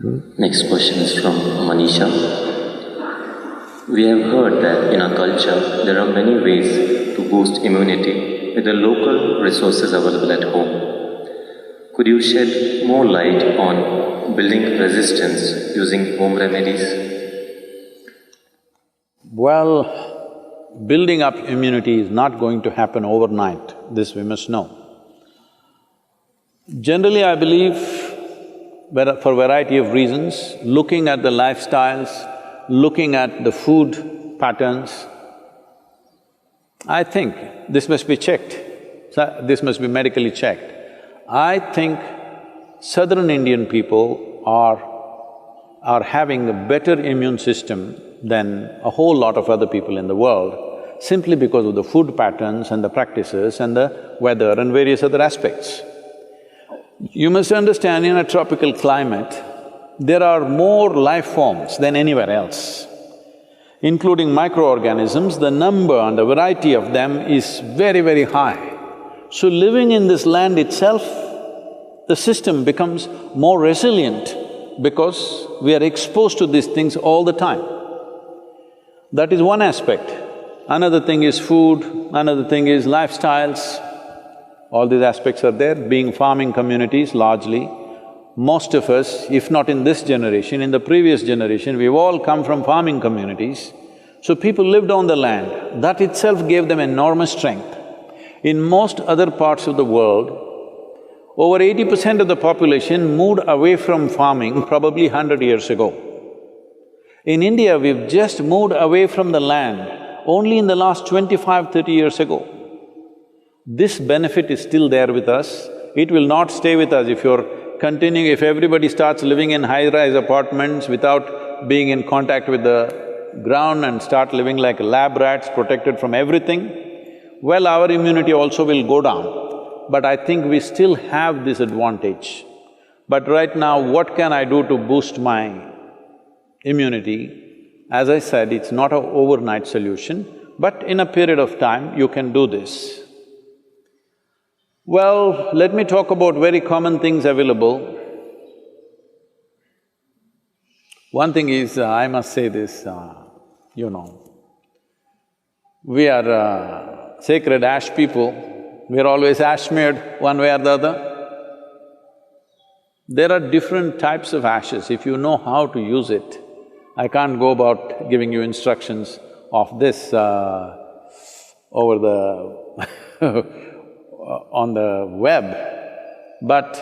Next question is from Manisha. We have heard that in our culture there are many ways to boost immunity with the local resources available at home. Could you shed more light on building resistance using home remedies? Well, building up immunity is not going to happen overnight, this we must know. Generally, I believe, for a variety of reasons, looking at the lifestyles, looking at the food patterns, I think this must be checked, this must be medically checked. I think southern Indian people are having a better immune system than a whole lot of other people in the world, simply because of the food patterns and the practices and the weather and various other aspects. You must understand, in a tropical climate, there are more life forms than anywhere else, including microorganisms. The number and the variety of them is very, very high. So living in this land itself, the system becomes more resilient because we are exposed to these things all the time. That is one aspect. Another thing is food, another thing is lifestyles. All these aspects are there. Being farming communities largely, most of us, if not in this generation, in the previous generation, we've all come from farming communities. So people lived on the land, that itself gave them enormous strength. In most other parts of the world, over 80% of the population moved away from farming probably 100 years ago. In India, we've just moved away from the land only in the last 25–30 years ago. This benefit is still there with us. It will not stay with us if you're continuing… if everybody starts living in high-rise apartments without being in contact with the ground and start living like lab rats, protected from everything, well, our immunity also will go down. But I think we still have this advantage. But right now, what can I do to boost my immunity? As I said, it's not an overnight solution, but in a period of time, you can do this. Well, let me talk about very common things available. One thing is, I must say this, we are sacred ash people, we're always ash smeared one way or the other. There are different types of ashes, if you know how to use it. I can't go about giving you instructions of this over the on the web, but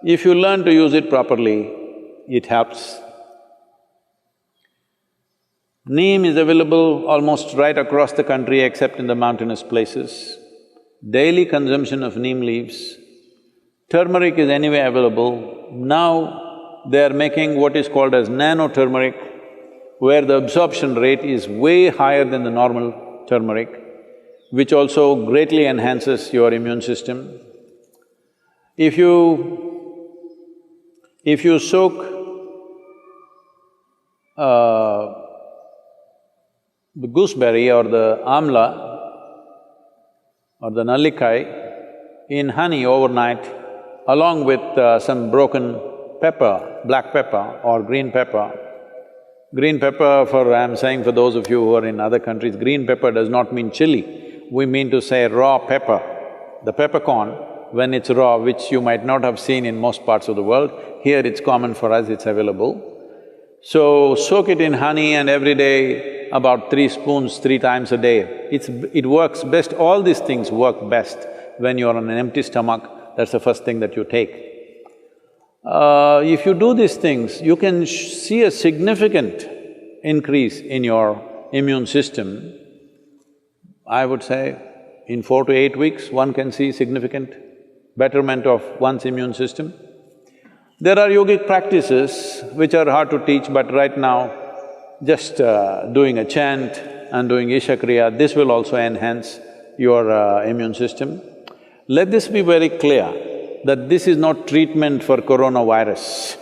if you learn to use it properly, it helps. Neem is available almost right across the country except in the mountainous places. Daily consumption of neem leaves. Turmeric is anyway available. Now they are making what is called as nano-turmeric, where the absorption rate is way higher than the normal turmeric, which also greatly enhances your immune system. If you soak the gooseberry or the amla or the nallikai in honey overnight, along with some broken pepper, black pepper or green pepper. Green pepper, I'm saying for those of you who are in other countries, green pepper does not mean chili. We mean to say raw pepper. The peppercorn, when it's raw, which you might not have seen in most parts of the world, here it's common for us, it's available. So, soak it in honey and every day about 3 spoons, 3 times a day. It works best, all these things work best when you're on an empty stomach, that's the first thing that you take. If you do these things, you can see a significant increase in your immune system. I would say in 4 to 8 weeks, one can see significant betterment of one's immune system. There are yogic practices which are hard to teach, but right now, just doing a chant and doing Isha Kriya, this will also enhance your immune system. Let this be very clear that this is not treatment for coronavirus,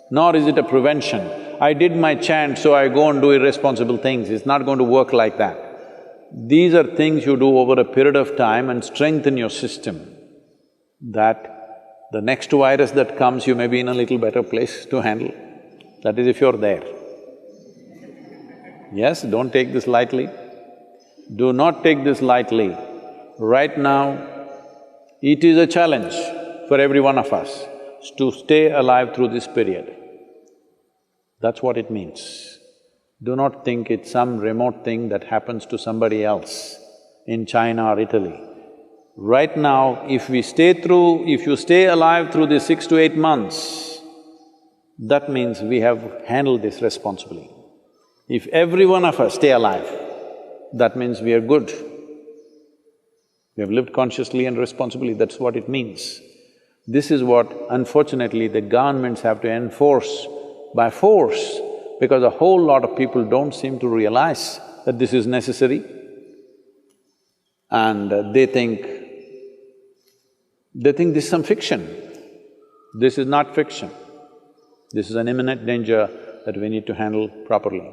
nor is it a prevention. I did my chant, so I go and do irresponsible things, it's not going to work like that. These are things you do over a period of time and strengthen your system, that The next virus that comes, you may be in a little better place to handle. That is if you're there. Yes, don't take this lightly. Do not take this lightly. Right now, it is a challenge for every one of us to stay alive through this period. That's what it means. Do not think it's some remote thing that happens to somebody else in China or Italy. Right now, if you stay alive through these 6 to 8 months, that means we have handled this responsibly. If every one of us stay alive, that means we are good. We have lived consciously and responsibly, that's what it means. This is what, unfortunately, the governments have to enforce by force, because a whole lot of people don't seem to realize that this is necessary. And they think this is some fiction. This is not fiction. This is an imminent danger that we need to handle properly.